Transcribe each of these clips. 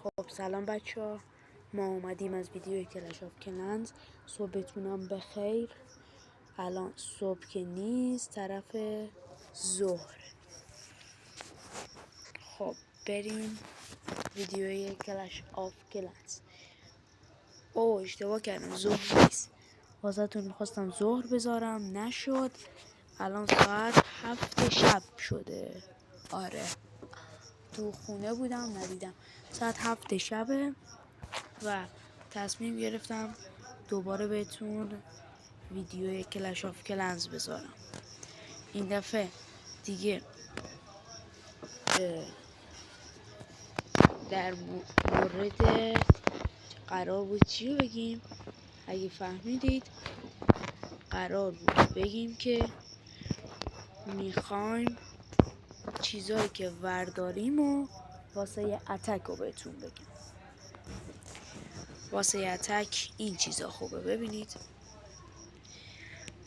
خب سلام بچه ها، ما اومدیم از ویدیو کلش آف کلنز. صبحتونم بخیر. الان صبح که نیست، طرف ظهر. خب بریم ویدیوی کلش آف کلنز. اشتباه کردم، ظهر نیست. واسهتون میخواستم ظهر بذارم، نشد. الان ساعت 7 شب شده. آره، تو خونه بودم ندیدم. ساعت 7 شبه و تصمیم گرفتم دوباره بهتون ویدیوی کلش آف کلنز بذارم. این دفعه دیگه در مورد قرار بود چی رو بگیم؟ اگه فهمیدید، قرار بود بگیم که میخوایم چیزایی که ورداریم و واسه یه اتک رو بهتون بگیم. واسه یه اتک این چیزا خوبه. ببینید،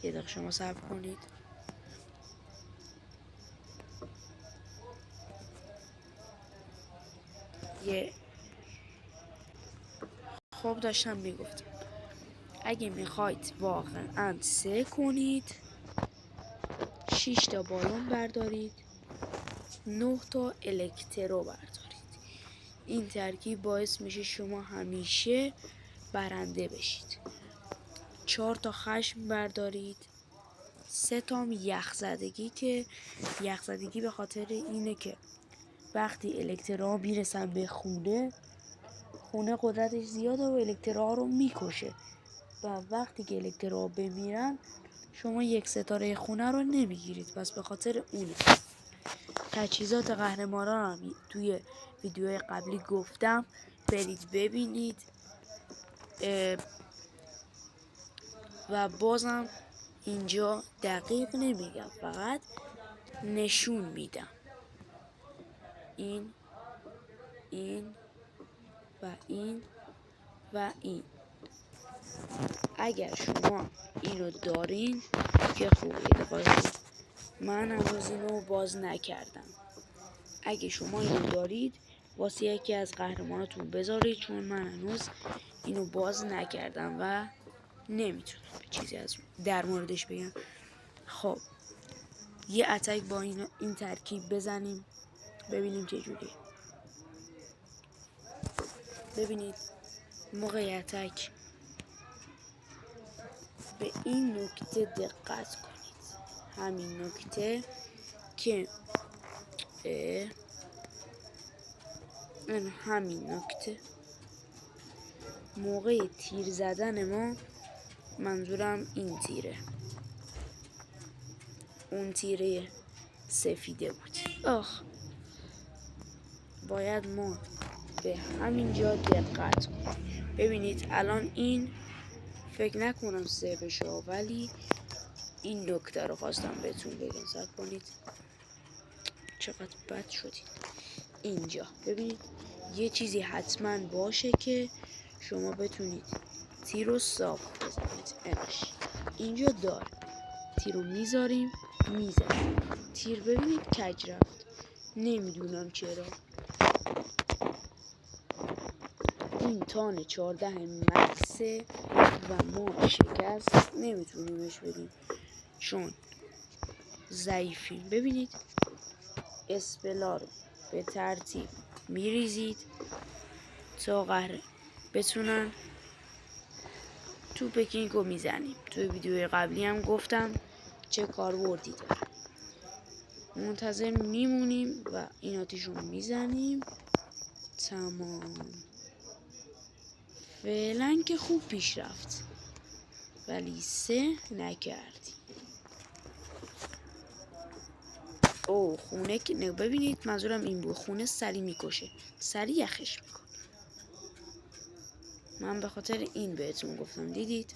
یه دقیقه شما صبر کنید. خب داشتم میگفتم اگه میخواید واقعا سه کنید، 6 تا بالون بردارید، 9 تا الکترو بردارید. این ترکیب باعث میشه شما همیشه برنده بشید. 4 تا خشم بردارید، 3 تا یخزدگی، که یخزدگی به خاطر اینه که وقتی الکترها میرسن به خونه قدرتش زیاده و الکترها رو میکشه و وقتی که الکترها بمیرن شما 1 ستاره خونه رو نمیگیرید. پس به خاطر اونه. تجهیزات قهرمانان هم توی ویدیوهای قبلی گفتم، برید ببینید. و بازم اینجا دقیق نمیگم، فقط نشون میدم. این و این و این. اگر شما اینو دارین که خوبه. من هنوز اینو باز نکردم. اگه شما اینو دارید واسه یکی از قهرماناتون بذارید، چون من هنوز اینو باز نکردم و نمیتونم چیزی از در موردش بگم. خب یه اتک با این ترکیب بزنیم ببینیم چه جوریه. ببینید، موقع اتک به این نکته دقت کنید. همین نکته که همین نکته موقع تیر زدن ما، منظورم این تیره، اون تیره سفیده بود. باید ما به همین جا دقت کنیم. ببینید الان این فکر نکنم سه بشه، ولی این نکته رو خواستم بهتون بگم. صبر کنید، چقدر بد شدید. اینجا ببینید یه چیزی حتما باشه که شما بتونید تیر رو صاف بزنید. اینجا دار تیر رو میذاریم میزنیم. تیر ببینید کج رفت، نمیدونم چرا. این تان 14 مکسه و ما شکست نمیتونیمش بدیم چون ضعیفیم. ببینید اسپلا رو به ترتیب میریزید تا بتونن توپ کینگ رو میزنیم. توی ویدیوی قبلی هم گفتم چه کاربردی داره. منتظر میمونیم و این آتیش رو میزنیم. تمام. فعلا که خوب پیش رفت، ولی سه نکردی. خونه که ببینید، منظورم این بود، خونه سری میکشه، سری یخش میکن. من به خاطر این بهتون گفتم. دیدید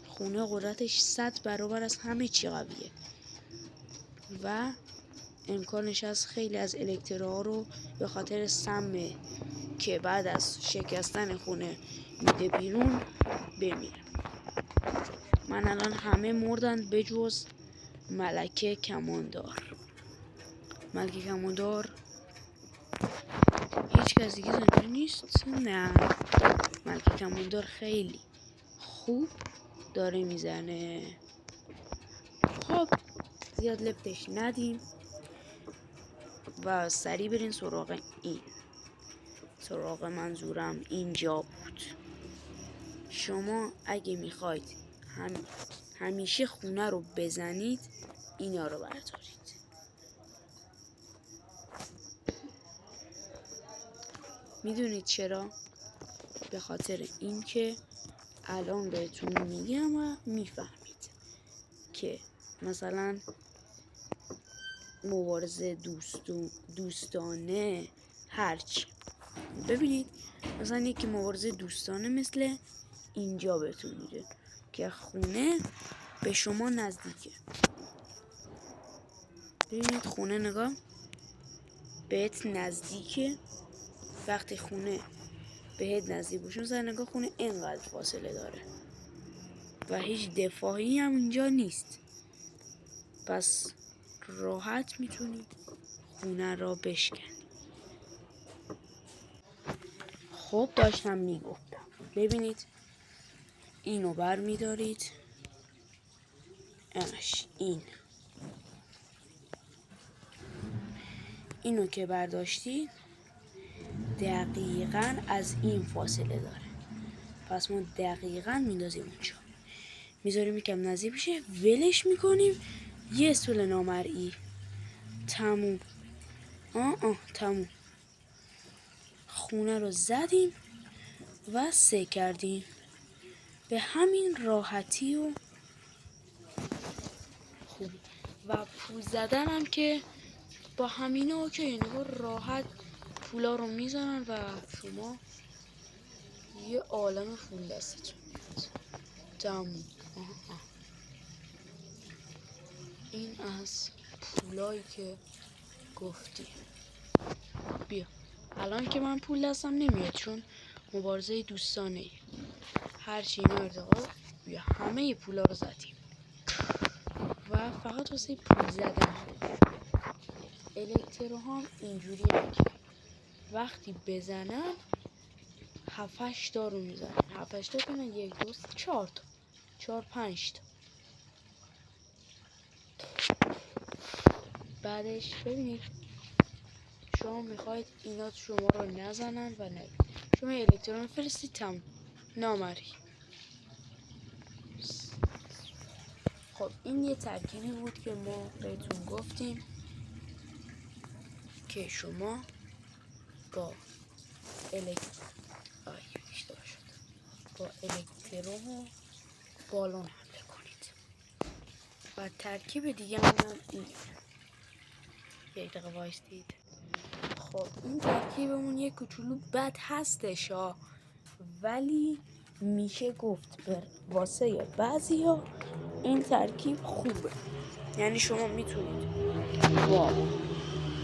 خونه قدرتش 100 برابر از همه چی قویه و امکانش از خیلی از الکترها رو به خاطر سمه که بعد از شکستن خونه میده بیرون بمیره. من الان همه مردن بجز ملکه کماندار. ملک کماندار هیچ کس دیگه زنده نیست. نه، ملک کماندار خیلی خوب داره میزنه. خب زیاد لفتش ندیم و سریع برین سراغ این. سراغ منظورم اینجا بود. شما اگه میخواید همیشه خونه رو بزنید، اینا رو بردارید. میدونید چرا؟ به خاطر اینکه الان بهتون میگم و میفهمید که مثلا مبارزه دوستانه هرچی. ببینید مثلا یکی مبارزه دوستانه مثل اینجا بهتون میده که خونه به شما نزدیکه. ببینید خونه نگاه بهت نزدیکه. وقتی خونه بهت نزدیک باشه مثلا نگاه خونه اینقدر فاصله داره و هیچ دفاعی هم اینجا نیست، پس راحت میتونی خونه را بشکنی. خب داشتم میگفتم ببینید اینو بر میدارید. اینو که برداشتید دقیقاً از این فاصله داره، پس ما دقیقاً میندازیم اونجا، میذاریم یکم نزدیک بشه، ولش میکنیم، یه سول نامرئی. تموم. تموم. خونه رو زدیم و سه کردیم به همین راحتی و خوب. و پول زدن هم که با همین اوکی، نگاه راحت پولا رو میزنن و شما یه عالم پول دستتون میاد. تموم. این از پولایی که گفتی. بیا الان که من پول دستم نمیاد چون مبارزه دوستانه هرچی اینا ارتقا. بیا همه پولا رو زدیم و فقط واسه پول زدن. الکترو هم اینجوری هم که وقتی بزنن 7-8 تا رو میزنن. 7-8 تا کنن 1 2 3 4 تا 4-5 تا. بعدش ببینید شما میخواید اینا شما رو نزنن و نه شما الکترون فرستید. تموم. نامری. خب این یه ترکیبی بود که ما بهتون گفتیم که شما با الکترون و بالون حمله کنید. و ترکیب دیگه هم این. یه دقیقه وایستید. خب این ترکیبمون یه کوچولو بد هستش ولی میشه گفت واسه بعضیا این ترکیب خوبه. یعنی شما میتونید با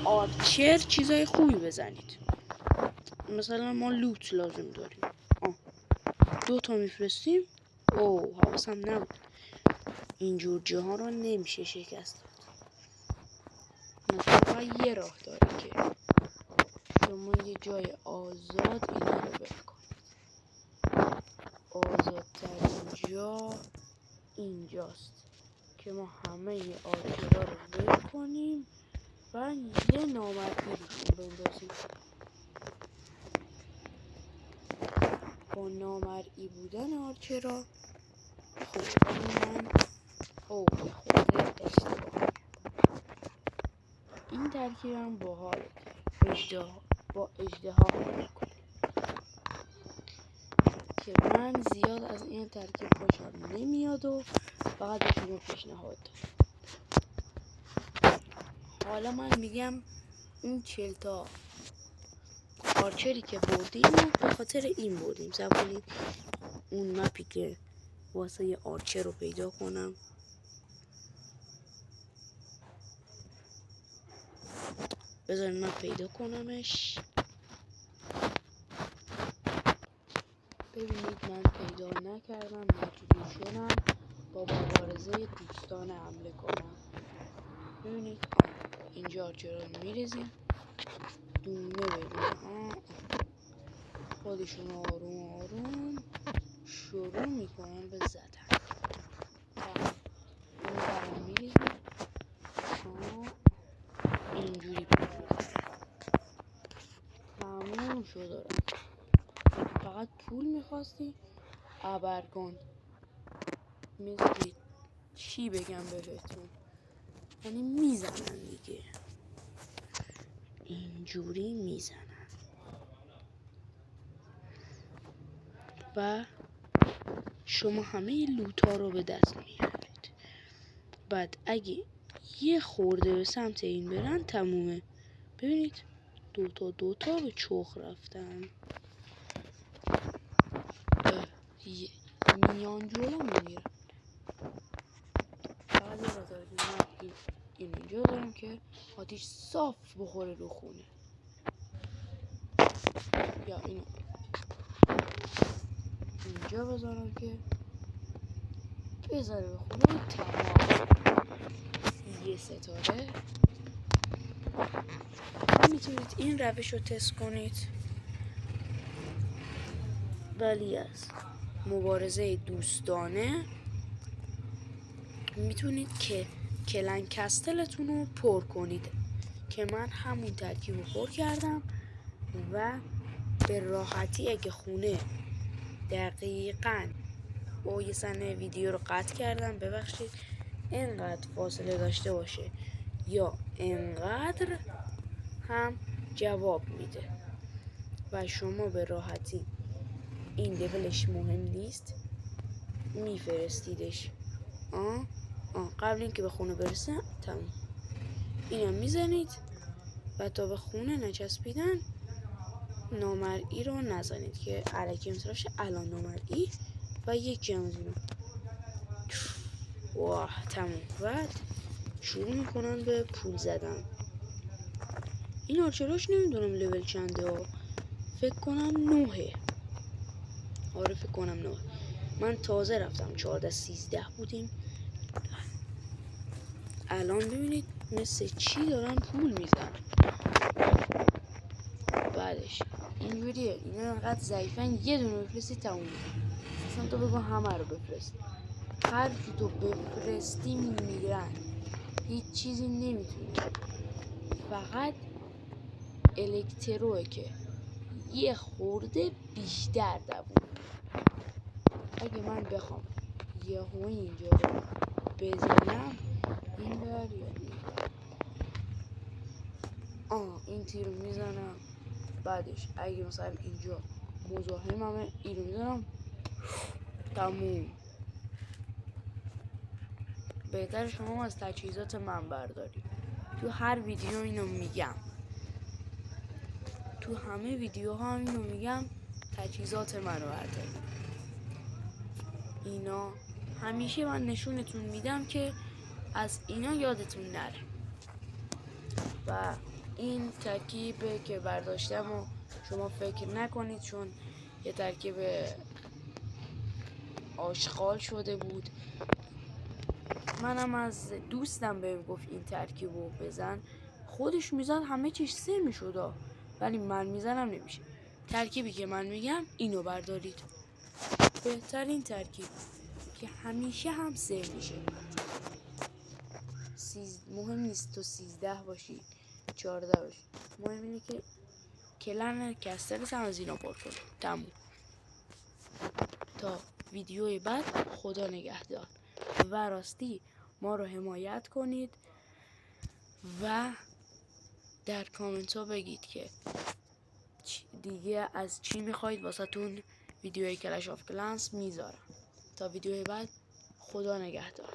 آرچر چیزای خوبی بزنید. مثلا ما لوت لازم داریم 2 تا میفرستیم. حواسم نبود اینجور جاها رو نمیشه شکست داد. مثلا یه راه داره که شما یه جای آزاد اینا رو بکنید. آزادترین جا اینجاست که ما همه آرچرها رو بکنیم و یه نامردی روشون بندازیم. با نامرئی بودن آرچرها خوب. من خورده اشتباه. این ترکیب هم باحاله. با اژدها حمله کنیم که من زیاد از این ترکیب خوشم نمیاد و فقط به شما پیشنهاد دارم. حالا من میگم این 40 تا آرچری که بردیم به خاطر این بردیم. صبر اون مپی که واسه آرچر رو پیدا کنم. بذارین من پیدا کنمش. ببینید من پیدا نکردم، مجبور شدم با مبارزه دوستانه حمله کنم. ببینید اینجا چرا میریزیم دونه بدونه خودشون آروم آروم شروع میکنن به زدن. این برام میریزیم اینجوری تموم شد. فقط پول میخواستی ابرگان مثل چی بگم بهتون، یعنی میزنن دیگه، اینجوری میزنن و شما همه لوتا رو به دست میارید. بعد اگه یه خورده به سمت این برن تمومه. ببینید دوتا به چخ رفتن. میان جلو میمیرن. فقط یه بذارید من این اینجا دارم که آتیش صاف بخوره رو خونه، یا اینو اینجا بذارم که بذاره به خونه تمام. یه ستاره. میتونید این روش رو تست کنید، ولی از مبارزه دوستانه میتونید که کلنکستلتون رو پر کنید، که من همون ترکیب رو پر کردم و به راحتی اگه خونه دقیقاً یه سنه ویدیو رو قطع کردم، ببخشید، اینقدر فاصله داشته باشه یا اینقدر هم جواب میده و شما به راحتی این لولش مهم نیست میفرستیدش قبل اینکه به خونه برسه تموم. اینم میزنید و تا به خونه نچسبیدن نامرئی رو نزنید که علکی مثلاش الان نامرئی و یکی هم از اینا واه تموم. بعد شروع میکنن به پول زدن. این آرچراش نمیدونم لول چنده فکر کنم 9. آره فکر کنم 9. من تازه رفتم 14-13 بودیم. الان ببینید مثل چی دارن پول میزنن. بعدش اینجوریه، اینا انقدر ضعیفن یه دونه بفرستی تموم. اصلا تو بگو همه رو بفرست، هر کی تو بفرستی میمیرن، هیچ چیزی نمیتونه. فقط الکتروه که یه خورده بیشتر دووم. اگه من بخوام یهو اینجا رو بزنم این بر این تیر رو میزنم. بعدش اگه مثلا اینجا مزاحممه این رو میزنم تموم. بهتر شما از تجهیزات من بردارید. تو هر ویدیو اینو میگم، تو همه ویدیوها اینو میگم، تجهیزات منو بردارید. اینا همیشه من نشونتون میدم که از اینا یادتون نره. و این ترکیب که برداشتم و شما فکر نکنید چون یه ترکیب آشغال شده بود. منم از دوستم بهم گفت این ترکیب رو بزن، خودش میزد همه چیش 3 میشد، ولی من میزنم نمیشه. ترکیبی که من میگم اینو بردارید، بهترین ترکیب که همیشه هم 3 میشه. مهم نیست تو 13 باشی 14 باشی، مهم اینه که کلن کسترس هم از اینا پر کنه. تموم. تا ویدیوی بعد خدا نگهدار و راستی ما رو حمایت کنید و در کامنت ها بگید که دیگه از چی میخواید واسه تون ویدیوی کلش آف کلنس میذارم. تا ویدیوی بعد خدا نگهدار.